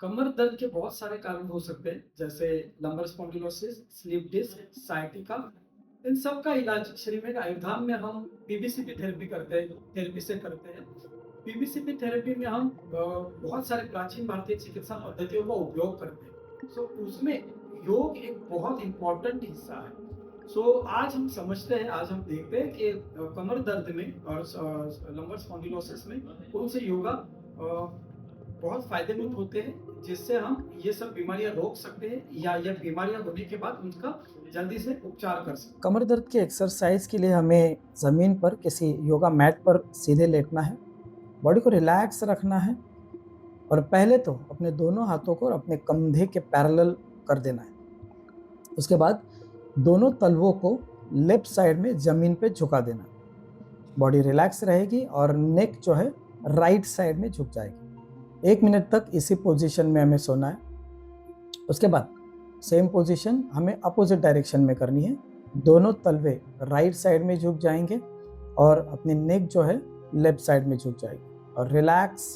कमर दर्द के बहुत सारे कारण हो सकते हैं, जैसे lumbar spondylosis, slip disc, sciatica. इन सब का इलाज श्रीमेड आयुर्वेद में हम पीबीसीपी थेरेपी करते हैं, थेरेपी से करते हैं। पीबीसीपी थेरेपी में हम बहुत सारे प्राचीन भारतीय चिकित्सा पद्धतियों का उपयोग करते हैं। उसमें योग एक बहुत इम्पोर्टेंट हिस्सा है। आज हम समझते हैं, आज हम देखते हैं कि कमर दर्द में और लंबर स्पॉन्डिलोसिस में कौन से योगा बहुत फायदेमंद होते हैं, जिससे हम ये सब बीमारियां रोक सकते हैं या ये बीमारियां होने के बाद उनका जल्दी से उपचार कर सकते हैं। कमर दर्द के एक्सरसाइज के लिए हमें ज़मीन पर किसी योगा मैट पर सीधे लेटना है, बॉडी को रिलैक्स रखना है और पहले तो अपने दोनों हाथों को अपने कंधे के पैरेलल कर देना है। उसके बाद दोनों तलवों को लेफ्ट साइड में ज़मीन पे झुका देना। बॉडी रिलैक्स रहेगी और नेक जो है राइट साइड में झुक जाएगी। 1 मिनट तक इसी पोजीशन में हमें सोना है। उसके बाद सेम पोजीशन हमें अपोजिट डायरेक्शन में करनी है। दोनों तलवे राइट साइड में झुक जाएंगे और अपनी नेक जो है लेफ्ट साइड में झुक जाएगी और रिलैक्स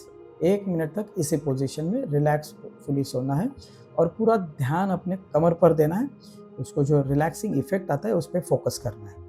1 मिनट तक इसी पोजीशन में रिलैक्स फुली सोना है और पूरा ध्यान अपने कमर पर देना है। उसको जो रिलैक्सिंग इफेक्ट आता है उस पर फोकस करना है।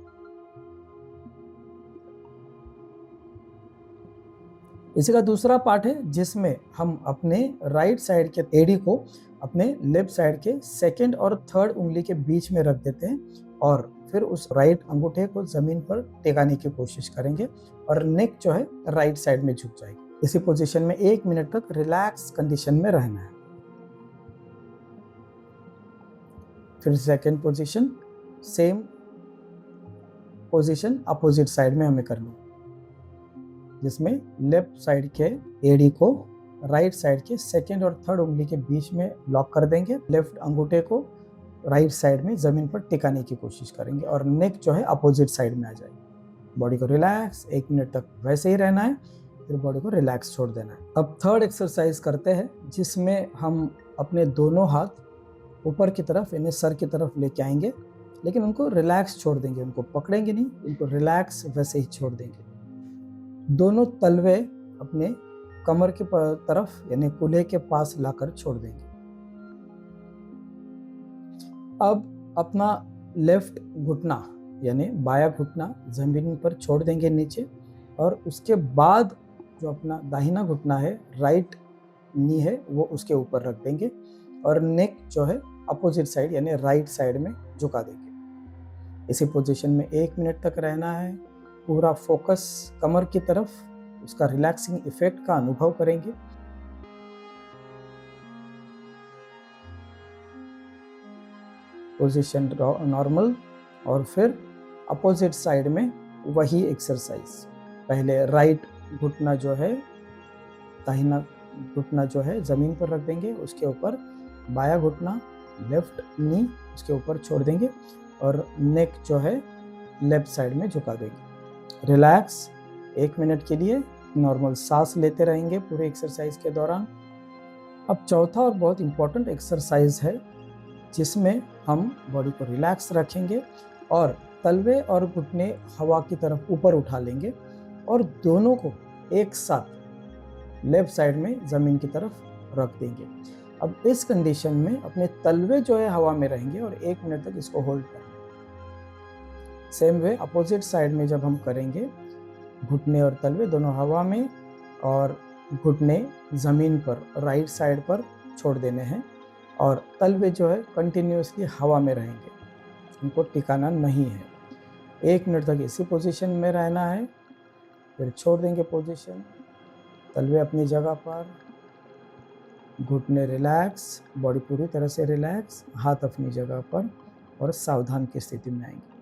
इसी का दूसरा पार्ट है जिसमें हम अपने राइट साइड के एड़ी को अपने लेफ्ट साइड के सेकंड और थर्ड उंगली के बीच में रख देते हैं और फिर उस राइट अंगूठे को जमीन पर टेकाने की कोशिश करेंगे और नेक जो है राइट साइड में झुक जाएगी। इसी पोजीशन में 1 मिनट तक रिलैक्स कंडीशन में रहना है। फिर second position, same position opposite side में हमें करनी है, जिसमें लेफ्ट साइड के एड़ी को राइट साइड के सेकंड और थर्ड उंगली के बीच में लॉक कर देंगे। लेफ्ट अंगूठे को राइट साइड में जमीन पर टिकाने की कोशिश करेंगे और नेक जो है अपोजिट साइड में आ जाएगी। बॉडी को रिलैक्स 1 मिनट तक वैसे ही रहना है, फिर बॉडी को रिलैक्स छोड़ देना है। अब थर्ड एक्सरसाइज करते हैं जिसमें हम अपने दोनों हाथ ऊपर की तरफ यानी सर की तरफ लेके आएंगे, लेकिन उनको रिलैक्स छोड़ देंगे, उनको पकड़ेंगे नहीं, उनको रिलैक्स वैसे ही छोड़ देंगे। दोनों तलवे अपने कमर की तरफ यानी कूल्हे के पास लाकर छोड़ देंगे। अब अपना लेफ्ट घुटना यानी बायां घुटना जमीन पर छोड़ देंगे नीचे और उसके बाद जो अपना दाहिना घुटना है, राइट नी है, वो उसके ऊपर रख देंगे और नेक जो है अपोजिट साइड यानी राइट साइड में झुका देंगे। इसी पोजीशन में 1 मिनट तक रहना है। पूरा फोकस कमर की तरफ, उसका रिलैक्सिंग इफेक्ट का अनुभव करेंगे। पोजीशन नॉर्मल और फिर अपोजिट साइड में वही एक्सरसाइज। पहले राइट घुटना जो है, दाहिना घुटना जो है जमीन पर रख देंगे, उसके ऊपर बायां घुटना लेफ्ट नी उसके ऊपर छोड़ देंगे और नेक जो है लेफ्ट साइड में झुका देंगे। रिलैक्स 1 मिनट के लिए नॉर्मल सांस लेते रहेंगे पूरे एक्सरसाइज के दौरान। अब चौथा और बहुत इंपॉर्टेंट एक्सरसाइज है जिसमें हम बॉडी को रिलैक्स रखेंगे और तलवे और घुटने हवा की तरफ ऊपर उठा लेंगे और दोनों को एक साथ लेफ्ट साइड में ज़मीन की तरफ रख देंगे। अब इस कंडीशन में अपने तलवे जो है हवा में रहेंगे और 1 मिनट तक इसको होल्ड करेंगे। सेम वे अपोजिट साइड में जब हम करेंगे, घुटने और तलवे दोनों हवा में और घुटने ज़मीन पर राइट साइड पर छोड़ देने हैं और तलवे जो है कंटिन्यूसली हवा में रहेंगे, उनको टिकाना नहीं है। 1 मिनट तक इसी पोजीशन में रहना है, फिर छोड़ देंगे पोजीशन। तलवे अपनी जगह पर, घुटने रिलैक्स, बॉडी पूरी तरह से रिलैक्स, हाथ अपनी जगह पर और सावधान की स्थिति में आएंगे।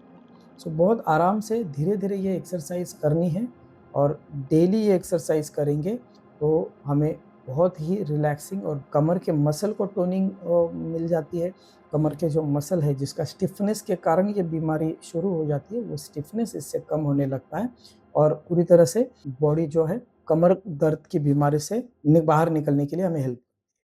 बहुत आराम से धीरे धीरे ये एक्सरसाइज करनी है और डेली ये एक्सरसाइज करेंगे तो हमें बहुत ही रिलैक्सिंग और कमर के मसल को टोनिंग मिल जाती है। कमर के जो मसल है जिसका स्टिफनेस के कारण ये बीमारी शुरू हो जाती है, वो स्टिफनेस इससे कम होने लगता है और पूरी तरह से बॉडी जो है कमर दर्द की बीमारी से बाहर निकलने के लिए हमें हेल्प